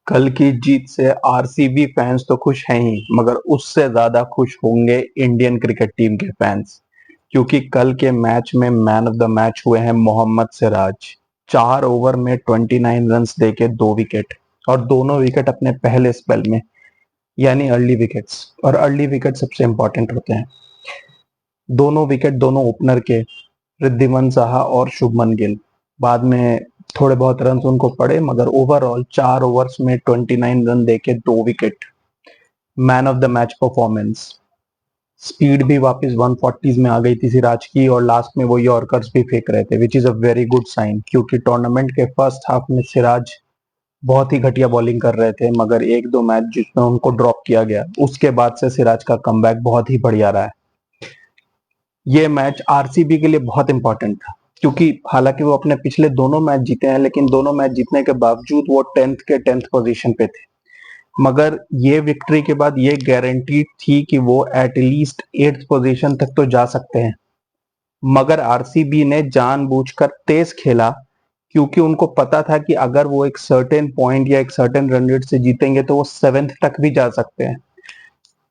कल की जीत से आरसीबी फैंस तो खुश हैं ही, मगर उससे ज्यादा खुश होंगे इंडियन क्रिकेट टीम के फैंस, क्योंकि कल के मैच में मैन ऑफ द मैच हुए हैं मोहम्मद सिराज। 4 ओवर में 29 रन्स देके 2 विकेट, और दोनों विकेट अपने पहले स्पेल में, यानी अर्ली विकेट्स। और अर्ली विकेट सबसे इंपॉर्टेंट होते हैं। दोनों विकेट दोनों ओपनर के, रिद्धिमान साहा और शुभमन गिल। बाद में थोड़े बहुत रन उनको पड़े, मगर ओवरऑल 4 ओवर्स में 29 रन देके 2 wicket. Man of the match performance. Speed भी वापस 140s में आ गई थी सिराज की, और लास्ट में वो यॉर्कर्स भी फेंक रहे थे, which is a very good sign, क्योंकि टूर्नामेंट के फर्स्ट हाफ में सिराज बहुत ही घटिया बॉलिंग कर रहे थे, मगर एक दो मैच जिसमें उनको ड्रॉप किया गया, उसके बाद से सिराज का कमबैक बहुत ही बढ़िया रहा है। ये मैच आरसीबी के लिए बहुत इंपॉर्टेंट था, क्योंकि हालांकि वो अपने पिछले दोनों मैच जीते हैं, लेकिन दोनों मैच जीतने के बावजूद वो 10th पोजीशन पे थे। मगर ये विक्ट्री के बाद ये गारंटी थी कि वो एटलीस्ट 8th पोजीशन तक तो जा सकते हैं। मगर आरसीबी ने जानबूझकर तेज खेला, क्योंकि उनको पता था कि अगर वो एक सर्टेन पॉइंट या एक सर्टेन रन रेट से जीतेंगे तो वो 7th तक भी जा सकते हैं।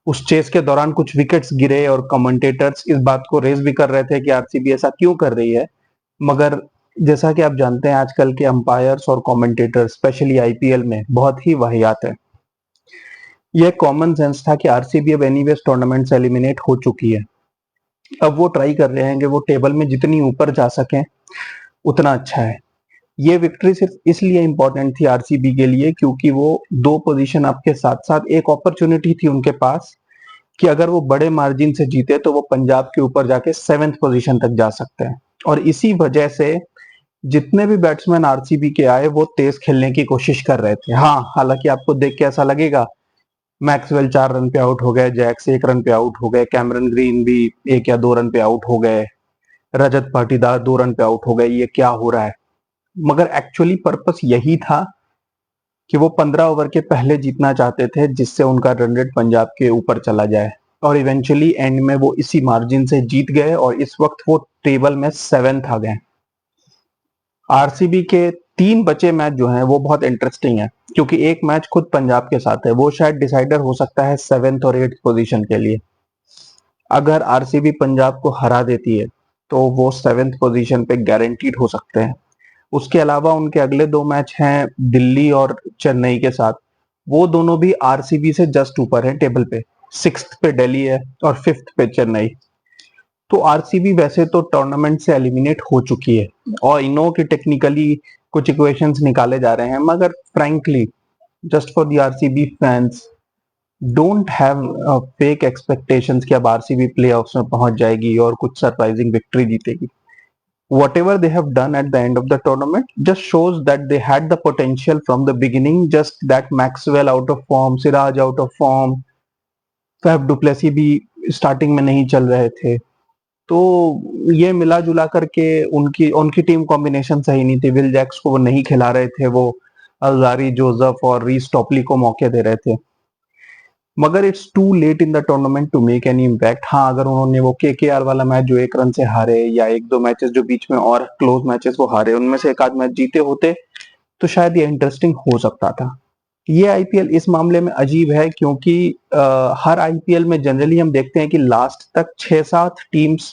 उस चेस के दौरान कुछ विकेट्स गिरे, और कमेंटेटर्स इस बात को रेज भी कर रहे थे कि आरसीबी ऐसा क्यों कर रही है। मगर जैसा कि आप जानते हैं, आजकल के अंपायर्स और कमेंटेटर्स स्पेशली आईपीएल में बहुत ही वाहियात है। यह कॉमन सेंस था कि आरसीबी अब एनीवेज टूर्नामेंट से एलिमिनेट हो चुकी है। अब वो ट्राई कर रहे हैं कि वो टेबल में जितनी ऊपर जा सकें उतना अच्छा है। ये विक्ट्री सिर्फ इसलिए इंपॉर्टेंट थी आरसीबी के लिए, क्योंकि वो 2 पोजीशन आपके साथ साथ एक अपॉर्चुनिटी थी उनके पास कि अगर वो बड़े मार्जिन से जीते तो वो पंजाब के ऊपर जाके 7th पोजीशन तक जा सकते हैं। और इसी वजह से जितने भी बैट्समैन आरसीबी के आए वो तेज खेलने की कोशिश कर रहे थे। हाँ, हालांकि आपको देख के ऐसा लगेगा, मैक्सवेल 4 रन पे आउट हो गए, जैक्स 1 रन पे आउट हो गए, कैमरन ग्रीन भी 1 या 2 रन पे आउट हो गए, रजत पाटीदार 2 रन पे आउट हो गए, ये क्या हो रहा है। मगर एक्चुअली पर्पस यही था कि वो 15 ओवर के पहले जीतना चाहते थे, जिससे उनका रन रेट पंजाब के ऊपर चला जाए। और इवेंचुअली एंड में वो इसी मार्जिन से जीत गए, और इस वक्त वो टेबल में 7th आ गए। आरसीबी के 3 बचे मैच जो हैं वो बहुत इंटरेस्टिंग है, क्योंकि एक मैच खुद पंजाब के साथ है, वो शायद डिसाइडर हो सकता है 7th और 8th पोजीशन के लिए। अगर आरसीबी पंजाब को हरा देती है तो वो 7th पोजीशन पे गारंटीड हो सकते हैं। उसके अलावा उनके अगले 2 मैच हैं दिल्ली और चेन्नई के साथ। वो दोनों भी आरसीबी से जस्ट ऊपर है टेबल पे। 6th पे दिल्ली है और 5th पे चेन्नई। तो आरसीबी वैसे तो टूर्नामेंट से एलिमिनेट हो चुकी है, और इन कि टेक्निकली कुछ इक्वेशंस निकाले जा रहे हैं, मगर frankly just for the RCB fans, don't have fake expectations कि अब आरसीबी प्लेऑफ्स में पहुंच जाएगी और कुछ सरप्राइजिंग विक्ट्री जीतेगी। Whatever they have done at the end of the tournament just shows that they had the potential from the beginning. Just that Maxwell out of form, Siraj out of form, Faf du Plessis भी starting में नहीं चल रहे थे, तो ये मिला जुला करके उनकी उनकी टीम कॉम्बिनेशन सही नहीं थी। विल जैक्स को वो नहीं खिला रहे थे, वो अल्जारी जोसेफ और रीस टॉपली को मौके दे रहे थे। मगर it's too late in the tournament to make any impact. हाँ, अगर उन्होंने वो केकेआर वाला मैच जो 1 रन से हारे, या 1-2 मैचेस जो बीच में और क्लोज मैचेस वो हारे, उनमें से एक आध मैच जीते होते तो शायद ये इंटरेस्टिंग हो सकता था। ये आईपीएल इस मामले में अजीब है, क्योंकि हर आईपीएल में जनरली हम देखते हैं कि लास्ट तक 6-7 टीम्स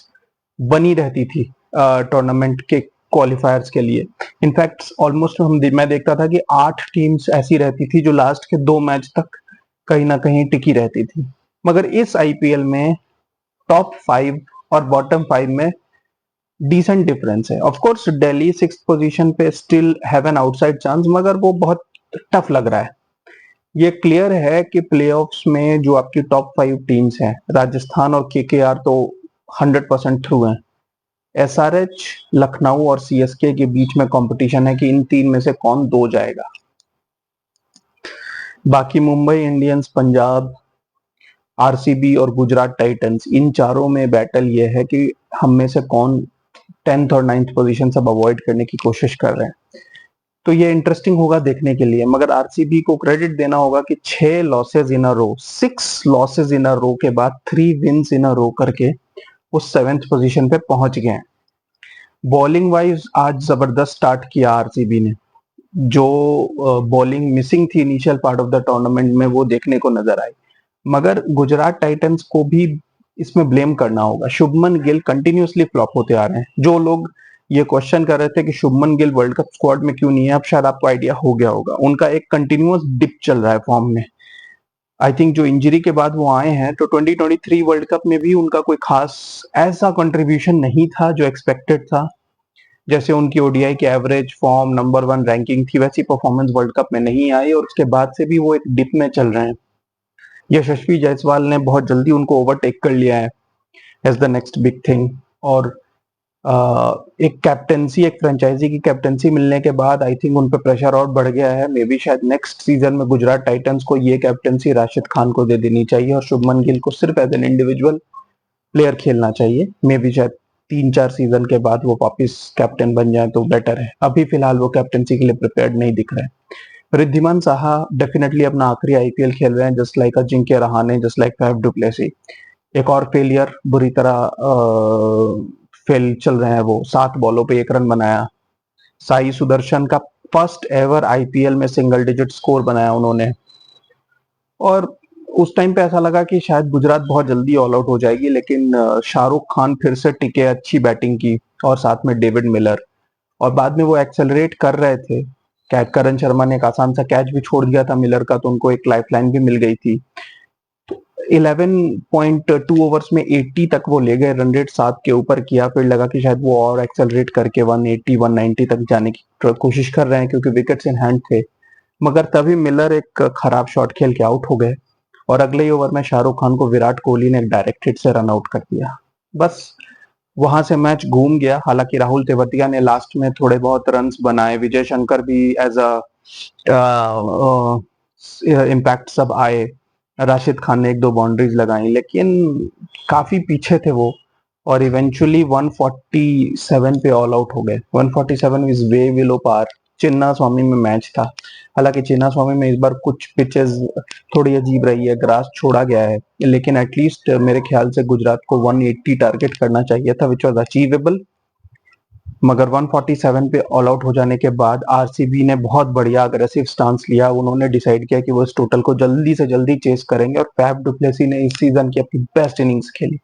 बनी रहती थी टूर्नामेंट के क्वालिफायर्स के लिए। इनफैक्ट ऑलमोस्ट मैं देखता था कि 8 टीम्स ऐसी रहती थी जो लास्ट के 2 मैच तक कहीं ना कहीं टिकी रहती थी। मगर इस आईपीएल में टॉप 5 और बॉटम 5 में डिसेंट डिफरेंस है। Of course Delhi 6th position पे still have an outside chance, मगर वो बहुत टफ लग रहा है। ये क्लियर है कि प्लेऑफ्स में जो आपकी टॉप 5 टीम्स हैं, राजस्थान और केकेआर तो 100% थ्रू हैं। एसआरएच, लखनऊ और सीएसके के बीच में कंपटीशन है कि इन 3 में से कौन 2 जाएगा। बाकी मुंबई इंडियंस, पंजाब, आरसीबी और गुजरात टाइटंस, इन चारों में बैटल ये है कि हम में से कौन 10th और 9th पोजीशन सब अवॉइड करने की कोशिश कर रहे हैं। तो ये इंटरेस्टिंग होगा देखने के लिए। मगर आरसीबी को क्रेडिट देना होगा कि 6 losses in a row, 6 losses in अ रो के बाद 3 विंस इन अ रो करके वो 7th पोजीशन पे पहुंच गए हैं। बॉलिंग वाइज आज जबरदस्त स्टार्ट किया आरसीबी ने। जो बॉलिंग मिसिंग थी initial part of the tournament में वो देखने को नजर आई। मगर गुजरात टाइटंस को भी इसमें ब्लेम करना होगा। शुभमन गिल कंटिन्यूअसली फ्लॉप होते आ रहे हैं। जो लोग ये क्वेश्चन कर रहे थे कि Shubman Gill world cup squad में क्यों नहीं है, अब शायद आपको आइडिया हो गया होगा। उनका एक कंटिन्यूअस डिप चल रहा है फॉर्म में। आई थिंक जो इंजरी के बाद वो आए हैं तो 2023 वर्ल्ड कप में भी उनका कोई खास ऐसा कंट्रीब्यूशन नहीं था जो एक्सपेक्टेड था। जैसे उनकी ओडीआई की एवरेज फॉर्म नंबर 1 रैंकिंग थी, वैसी परफॉर्मेंस वर्ल्ड कप में नहीं आई और उसके बाद से भी वो एक डिप में चल रहे हैं। यशस्वी जायसवाल ने बहुत जल्दी उनको ओवरटेक कर लिया है as the next big thing. और एक कैप्टेंसी, एक फ्रेंचाइजी की कैप्टेंसी मिलने के बाद आई थिंक उन पर प्रेशर और बढ़ गया है। मे बी शायद नेक्स्ट सीजन में गुजरात टाइटंस को ये कैप्टेंसी राशिद खान को दे देनी चाहिए और शुभमन गिल को सिर्फ एज एन इंडिविजुअल प्लेयर खेलना चाहिए। मे बी शायद 3-4 सीजन के बाद वो वापस कैप्टन बन जाए तो बेटर है। अभी फिलहाल वो कैप्टेंसी के लिए प्रिपेयर्ड नहीं दिख रहे हैं। रिद्धिमान साहा डेफिनेटली अपना आखिरी आईपीएल खेल रहे हैं, just like Ajinkya Rahane, just like Faf du Plessis. एक और फेलियर, बुरी तरह फेल चल रहे हैं वो। 7 बॉलों पे 1 रन बनाया। साई सुदर्शन का फर्स्ट एवर आईपीएल में सिंगल डिजिट स्कोर बनाया उन्होंने। और उस टाइम पे ऐसा लगा कि शायद गुजरात बहुत जल्दी ऑल आउट हो जाएगी, लेकिन शाहरुख खान फिर से टिके, अच्छी बैटिंग की और साथ में डेविड मिलर। और बाद में वो एक्सेलरेट कर रहे थे। करण शर्मा ने एक आसान सा कैच भी छोड़ दिया था मिलर का, तो उनको एक लाइफलाइन भी मिल गई थी। 11.2 ओवर्स में 80 तक वो ले गए, रन रेट 7 के ऊपर किया। फिर लगा कि शायद वो और एक्सेलरेट करके 180 190 तक जाने की कोशिश कर रहे हैं क्योंकि विकेट्स इन हैंड थे। मगर तभी मिलर एक खराब शॉट खेल के आउट हो गए और अगले ही ओवर में शाहरुख खान को विराट कोहली ने एक डायरेक्ट हिट से रन आउट कर दिया। बस वहां से मैच घूम गया। हालांकि राहुल तेवतिया ने लास्ट में थोड़े बहुत रन्स बनाए, विजय शंकर भी एज अ इम्पैक्ट सब आए, राशिद खान ने 1-2 बाउंड्रीज लगाई, लेकिन काफी पीछे थे वो। और इवेंचुअली 147 पे ऑल आउट हो गए। 147 इज वे बिलो पार। चिन्ना स्वामी में मैच था। हालांकि चिन्ना स्वामी में इस बार कुछ पिचेस थोड़ी अजीब रही है, ग्रास छोड़ा गया है, लेकिन एटलीस्ट मेरे ख्याल से गुजरात को 180 टारगेट करना चाहिए था, विच वॉज अचीवेबल। मगर 147 पे ऑल आउट हो जाने के बाद आरसीबी ने बहुत बढ़िया अग्रेसिव स्टांस लिया। उन्होंने डिसाइड किया कि वो इस टोटल को जल्दी से जल्दी चेस करेंगे और फैफ डुप्लेसी ने इस सीजन की अपनी बेस्ट इनिंग्स खेली।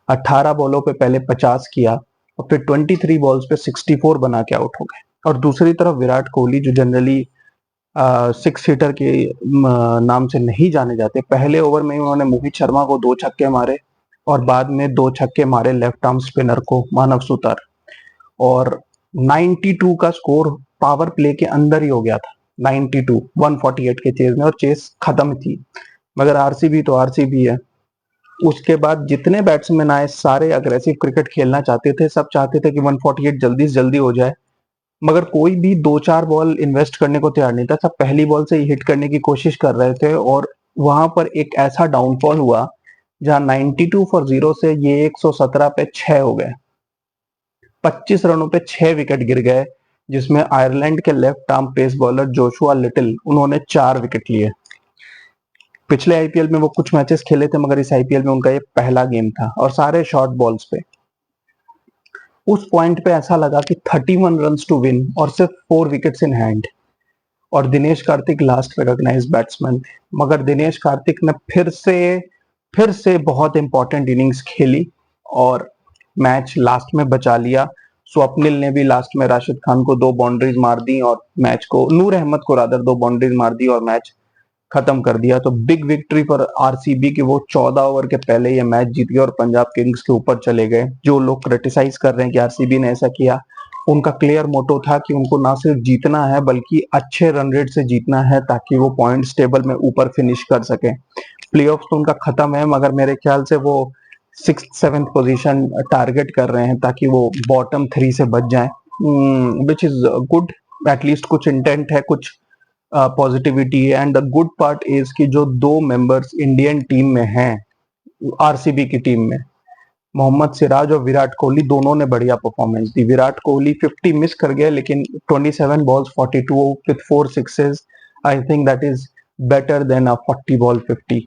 18 बॉलों पे पहले 50 किया और फिर 23 बॉल्स पे 64 बना के आउट हो गए। और दूसरी तरफ विराट कोहली, जो जनरली 6 हिटर के नाम से नहीं जाने जाते, पहले ओवर में उन्होंने मोहित शर्मा को 2 छक्के मारे और बाद में 2 छक्के मारे लेफ्ट आर्म स्पिनर को, मानव सुतार। और 92 का स्कोर पावर प्ले के अंदर ही हो गया था। 92 148 के चेज में, और चेस खत्म थी। मगर आरसीबी तो आरसीबी है। उसके बाद जितने बैट्समैन आए सारे अग्रेसिव क्रिकेट खेलना चाहते थे। सब चाहते थे कि 148 जल्दी से जल्दी हो जाए, मगर कोई भी 2-4 बॉल इन्वेस्ट करने को तैयार नहीं था। सब पहली बॉल से ही हिट करने की कोशिश कर रहे थे और वहां पर एक ऐसा डाउनफॉल हुआ जहां 92 फॉर 0 से ये 117 पे 6 हो गए। 25 रनों पे 6 विकेट गिर गए, जिसमें आयरलैंड के left arm pace bowler Joshua Little, उन्होंने 4 विकेट लिए। पिछले आईपीएल में वो कुछ मैचेस खेले थे, मगर इस आईपीएल में उनका ये पहला गेम था और सारे शॉर्ट बॉल्स पे। उस पॉइंट पे ऐसा लगा कि 31 रन्स टू विन और सिर्फ 4 विकेट्स इन हैंड। और Dinesh Karthik last recognised batsman थे, मगर दिनेश कार्तिक ने फिर से बहुत इंपॉर्टेंट इनिंग्स खेली और मैच लास्ट में बचा लिया। स्वप्निल ने भी लास्ट में राशिद खान को 2 बाउंड्रीज मार दी और मैच को, नूर अहमद को रादर 2 बाउंड्रीज मार दी और मैच खत्म कर दिया। तो बिग विक्ट्री फॉर आरसीबी की वो 14 ओवर के पहले ये मैच जीत गए और पंजाब किंग्स के ऊपर चले गए। जो लोग क्रिटिसाइज कर रहे हैं कि आरसीबी ने ऐसा किया, उनका क्लियर मोटो था कि उनको ना सिर्फ जीतना है बल्कि अच्छे रन रेट से जीतना है ताकि वो पॉइंट्स टेबल में ऊपर फिनिश कर सके। प्लेऑफ्स तो उनका खत्म है, मगर मेरे ख्याल से वो 6th-7th पोजीशन टारगेट कर रहे हैं ताकि वो बॉटम 3 से बच जाए, विच इज गुड। एटलीस्ट कुछ इंटेंट है, कुछ पॉजिटिविटी है। And the good part is कि जो 2 मेंबर्स इंडियन टीम में हैं, आरसीबी की टीम में, मोहम्मद सिराज और विराट कोहली, दोनों ने बढ़िया परफॉर्मेंस दी। विराट कोहली 50 मिस कर गए, लेकिन 27 balls 42 with 4 sixes, I think that is better than a 40 ball 50।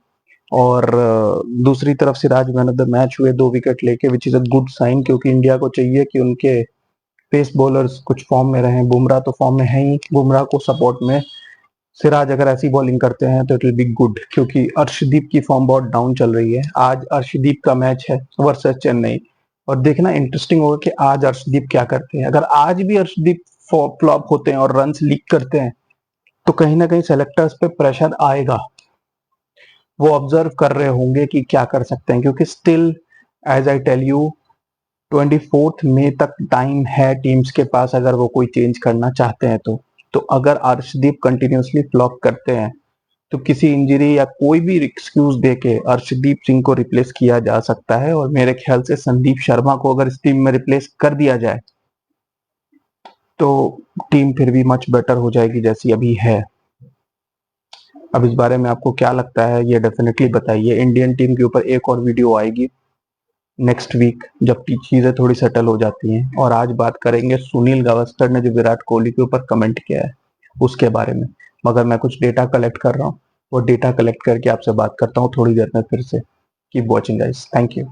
और दूसरी तरफ Siraj man of the match हुए 2 विकेट लेके, which is a good sign, क्योंकि इंडिया को चाहिए कि उनके पेस बॉलर्स कुछ फॉर्म में रहे, बुमराह तो फॉर्म में है ही, बुमराह को सपोर्ट में सिराज अगर ऐसी बॉलिंग करते हैं तो इट विल बी गुड, क्योंकि अर्शदीप की फॉर्म बहुत डाउन चल रही है। आज अर्शदीप का मैच है वर्सेस चेन्नई, और देखना इंटरेस्टिंग होगा कि आज अर्शदीप क्या करते हैं। अगर आज भी अर्शदीप फ्लॉप होते हैं और रन्स लीक करते हैं तो कहीं ना कहीं सेलेक्टर्स पे प्रेशर आएगा, वो ऑब्जर्व कर रहे होंगे कि क्या कर सकते हैं, क्योंकि still as I tell you 24 मई तक टाइम है टीम्स के पास, अगर वो कोई चेंज करना चाहते हैं तो अगर अर्शदीप कंटिन्यूसली फ्लॉप करते हैं तो किसी इंजरी या कोई भी एक्सक्यूज देके अर्शदीप सिंह को रिप्लेस किया जा सकता है, और मेरे ख्याल से संदीप शर्मा को अगर इस टीम में रिप्लेस कर दिया जाए तो टीम फिर भी मच बेटर हो जाएगी जैसी अभी है। अब इस बारे में आपको क्या लगता है ये डेफिनेटली बताइए। इंडियन टीम के ऊपर एक और वीडियो आएगी नेक्स्ट वीक जब चीजें थोड़ी सेटल हो जाती हैं। और आज बात करेंगे सुनील गावस्कर ने जो विराट कोहली के ऊपर कमेंट किया है उसके बारे में, मगर मैं कुछ डेटा कलेक्ट कर रहा हूँ, वो डेटा कलेक्ट करके आपसे बात करता हूँ थोड़ी देर में फिर से। Keep watching guys, thank you.